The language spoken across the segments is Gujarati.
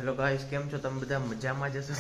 હેલો ગાઈસ, કેમ છો તમે બધા? મજામાં જશો?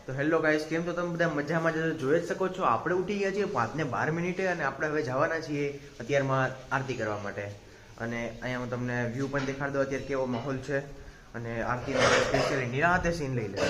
તો હેલો ગાઈસ, કેમ છો તમે બધા? મજામાં જશો? જોઈ જ શકો છો આપણે ઉઠી ગયા છીએ 5:12 અને આપણે હવે જવાના છીએ અત્યારમાં આરતી કરવા માટે. અને અહીંયા હું તમને વ્યૂ પણ દેખાડી દઉં અત્યારે કેવો માહોલ છે. અને આરતીનો સ્પેશિયલી નિરાંતે સીન લઈ લે.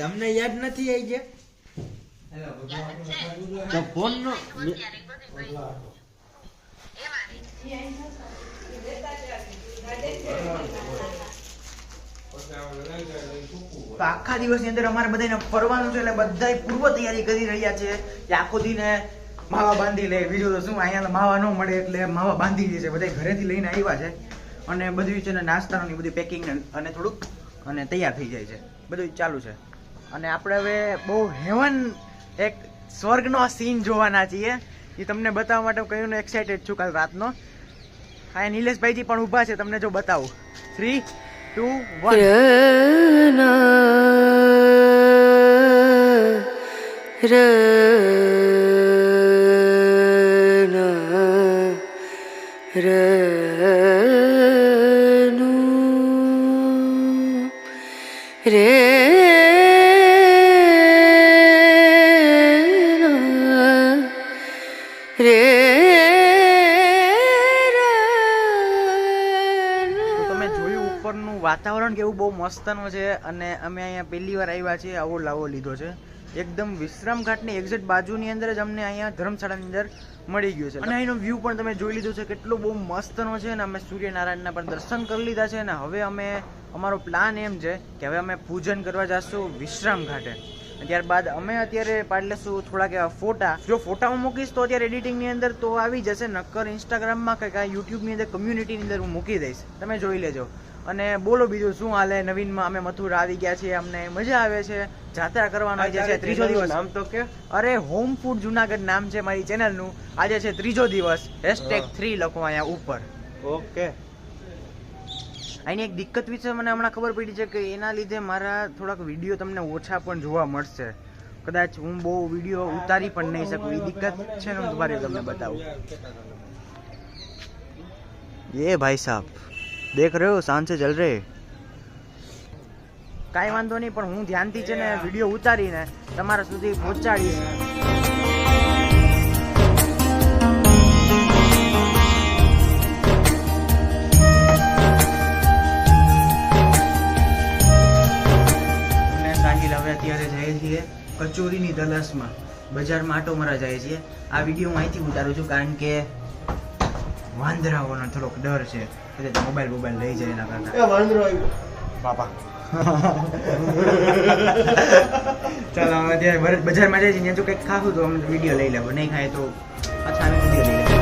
તમને યાદ નથી આવી ગયા તો ફોન નો આખા દિવસની અંદર અમારે બધાને ફરવાનું છે એટલે બધા પૂર્વ તૈયારી કરી રહ્યા છે કે આખો દિને માવા બાંધી લે. બીજું તો શું, અહીંયા માવા ન મળે એટલે માવા બાંધી લે છે. બધા ઘરેથી લઈને આવ્યા છે અને બધું છે ને નાસ્તાની બધી પેકિંગ અને થોડુંક અને તૈયાર થઈ જાય છે. બધું ચાલુ છે. અને આપણે હવે બહુ હેવન એક સ્વર્ગનો સીન જોવાના છીએ. એ તમને બતાવવા માટે કહ્યું એક્સાઇટેડ છું કાલ રાતનો. હા, નિલેશભાઈજી પણ ઊભા છે, તમને જો બતાવું. 3, 2, 1 વાતાવરણ કેવું બહુ મસ્તનું છે. અને અમે અહીંયા પહેલી વાર આવ્યા છીએ, આવો લાવો લીધો છે. એકદમ વિશ્રામ ઘાટની એક્ઝેક્ટ બાજુની અંદર જ અમને અહીંયા ધર્મશાળાની અંદર મળી ગયું છે. અને અહીંનો વ્યૂ પણ તમે જોઈ લીધો છે, કેટલો બહુ મસ્તનો છે. અને અમે સૂર્યનારાયણના પણ દર્શન કરી લીધા છે. અને હવે અમારો પ્લાન એમ છે કે હવે અમે પૂજન કરવા જઈશું વિશ્રામ ઘાટે. ત્યારબાદ અમે અત્યારે પાડી લેશું થોડાક એવા ફોટા. જો ફોટામાં મૂકીશ તો અત્યારે એડિટિંગની અંદર તો આવી જશે, નક્કર ઇન્સ્ટાગ્રામમાં કે યુટ્યુબની અંદર કમ્યુનિટીની અંદર હું મૂકી દઈશ, તમે જોઈ લેજો. અને બોલો બીજું શું હાલે નવીનમાં? અમે મથુરા આવી ગયા છીએ, અમને મજા આવે છે. જાત્રા કરવાનો આજે છે 3જો દિવસ. નામ તો કે અરે હોમ ફૂડ જુનાગઢ નામ છે મારી ચેનલનું. આજે છે 3જો દિવસ. #3 લખો અહીંયા ઉપર. ઓકે. અહીંની એક દિક્કત વિશે મને હમણાં ખબર પડી છે કે એના લીધે મારા થોડાક વિડીયો તમને ઓછા પણ જોવા મળશે. કદાચ હું બહુ વિડીયો ઉતારી પણ નહીં શકું. એ દિક્કત છે ને, હું તમારે તમને બતાવું. ये भाई साहब देख रहे हो, शान से चल रहे. કાંઈ વાંધો નહીં, પણ હું ધ્યાનથી છે ને વિડીયો ઉતારીને તમારા સુધી પહોંચાડીશ. સાહિલ હવે અત્યારે જઈએ છીએ કચોરીની તલાશમાં. બજારમાં આટો મારવા જઈએ છીએ. આ વિડીયો હું અહીંથી ઉતારું છું કારણ કે વાંદરાઓનો થોડોક ડર છે. મોબાઈલ લઈ જાય એના કરતા. વાંદરો આવ્યો બાપા. ચાલો હવે અત્યારે બજારમાં જઈએ છીએ. જો કંઈક ખાવું તો અમે વિડીયો લઈ લેવો, નહીં ખાય તો પાછા વિડીયો લઈ લેવો.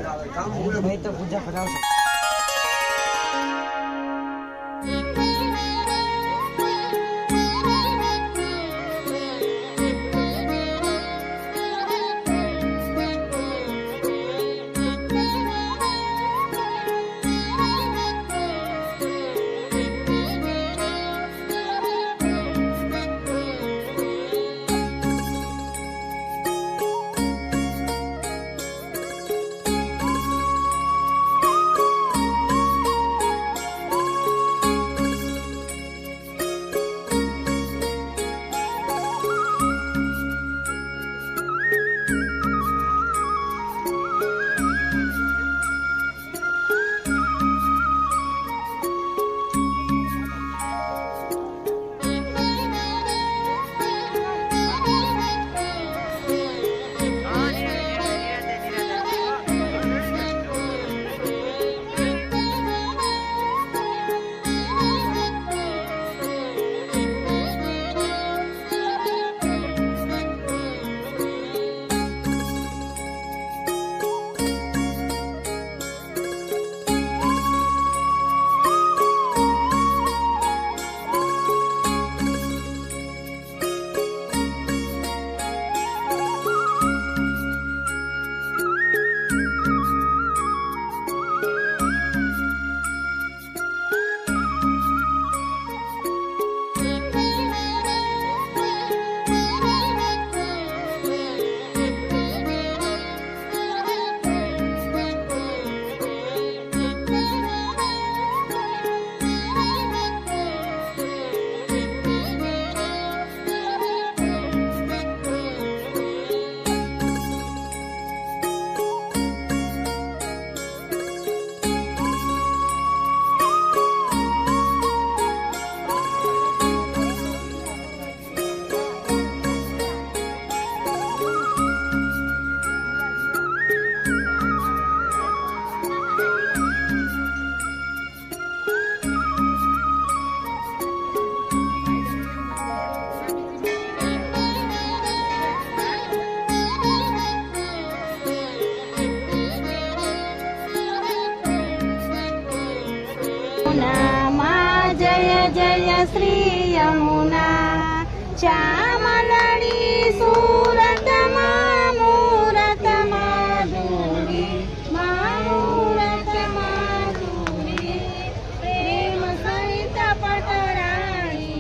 ભાઈ તો પૂજા કરાવશે. जय श्री यमुना श्यामलड़ी सूरत मूरत माधुरी मूरत माधुरी प्रेम सहित पटराणी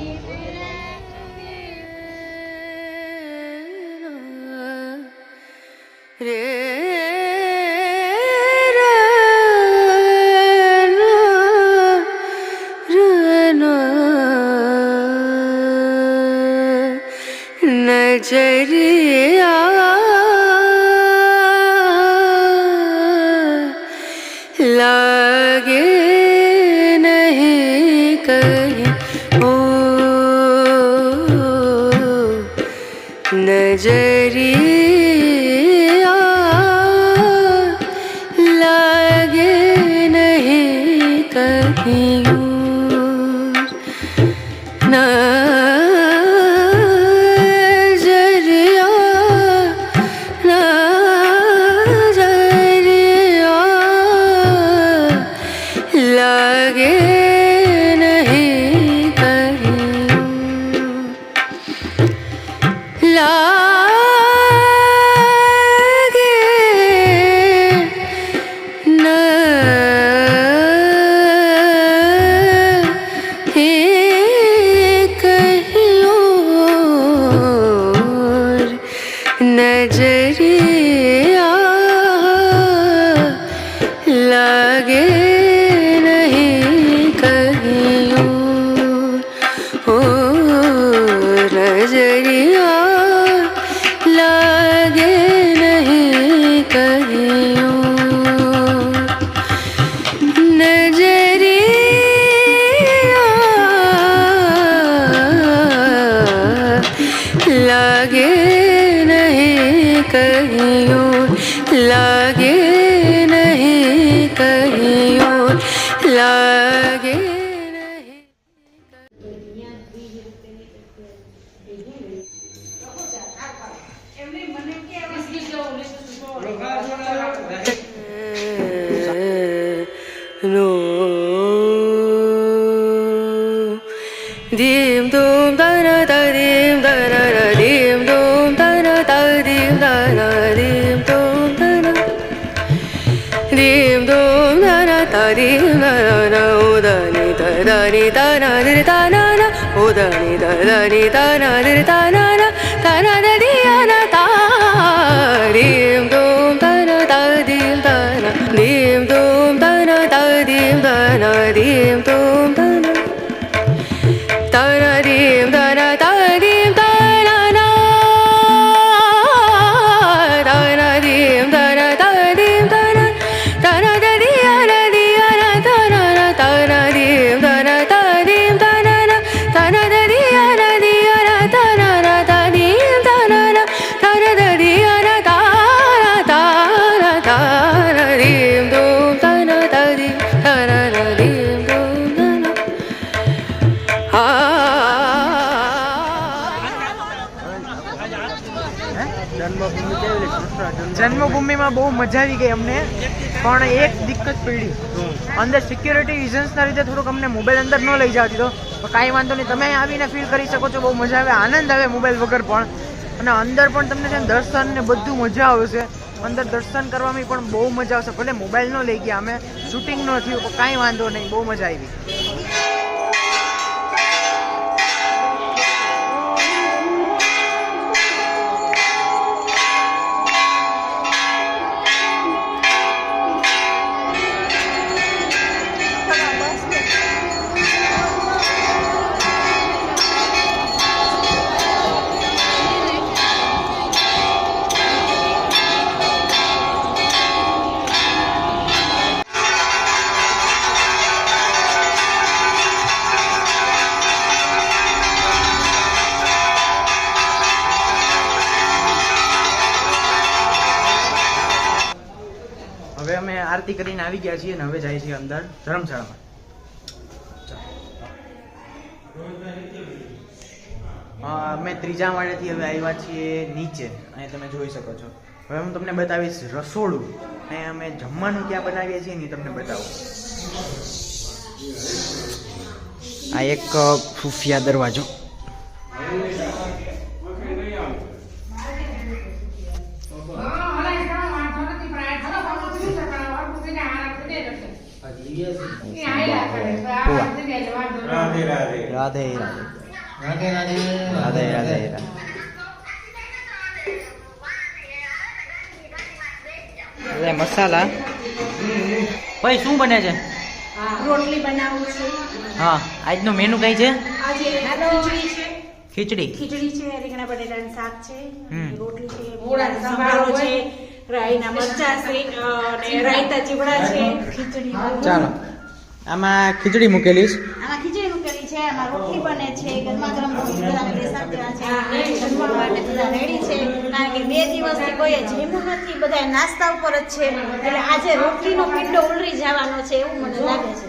रे नजरिया लागे नहीं कहीं ओ नजरिया लागे नहीं कहीं नजरिया लागे नहीं कहीं ओ नजरिया लागे नहीं कहीं नजरिया लागे कहियो लागे नहीं कहियो लागे नहीं no. Dim dum da na da dim da na na dim dum da na da dim da na dim dum da na dim dum da na da dim da na o da ni da na di da na na o da ni da na di da na na da di ya na da dim dum da na da dim da na dim dum da na da dim da na dim dum da na da na dim da na da dim da na na da na dim da na da dim da na da na da di ya na da na na da na dim da na da dim da na na da na da di ya na da na na da dim da na na da na da di ya na da na dim dum da na da dim da na na dim dum da na જન્મભૂમિમાં બહુ મજા આવી ગઈ અમને, પણ એક દિક્કત પડી. અંદર સિક્યોરિટી રીઝન્સના લીધે થોડુંક અમને મોબાઈલ અંદર ન લઈ જવા દીધો. પણ કાંઈ વાંધો નહીં, તમે અહીં આવીને ફીલ કરી શકો છો. બહુ મજા આવે, આનંદ આવે મોબાઈલ વગર પણ. અને અંદર પણ તમને છે ને દર્શન ને બધું મજા આવશે. અંદર દર્શન કરવામાં પણ બહુ મજા આવશે. ભલે મોબાઈલ ન લઈ ગયા અમે, શૂટિંગ ન થયું, પણ કાંઈ વાંધો નહીં, બહુ મજા આવી. હવે અમે આરતી કરીને આવી ગયા છીએ અને હવે જાય છીએ અંદર ધર્મશાળામાં. અમે ત્રીજા માળેથી હવે આવ્યા છીએ નીચે. અહીં તમે જોઈ શકો છો. હવે હું તમને બતાવીશ રસોડું. અહીં અમે જમવાનું ક્યાં બનાવીએ છીએ ને તમને બતાવું. આ એક ખુફિયા દરવાજો. રાધે રાધે રાધે રાધે રાધે રાધે. મસાલા ભાઈ શું બને છે? રોટલી બનાવું છું. હા, આજનો મેનુ કઈ છે? આજે ખીચડી છે. ખીચડી ખીચડી છે, રીંગણા બટેટાનું શાક છે, હમ. રોટલી છે, મૂળાનો સંભારો છે, રાઈના મરચા છે અને રાયતા ચીવડા છે. ખીચડી. ચાલો, આમાં ખીચડી મૂકેલી છે. આમાં ખીચડી મૂકેલી છે, આમાં રોટલી બને છે, ગરમા ગરમ રોટલી બધાને બેસાડ દેવા છે. જમવા માટે બધા રેડી છે, કારણ કે 2 દિવસથી કોઈએ જમ્યું નથી, બધા નાસ્તા ઉપર જ છે. એટલે આજે રોટલીનો પિંડો ઉલરી જવાનો છે એવું મને લાગે છે.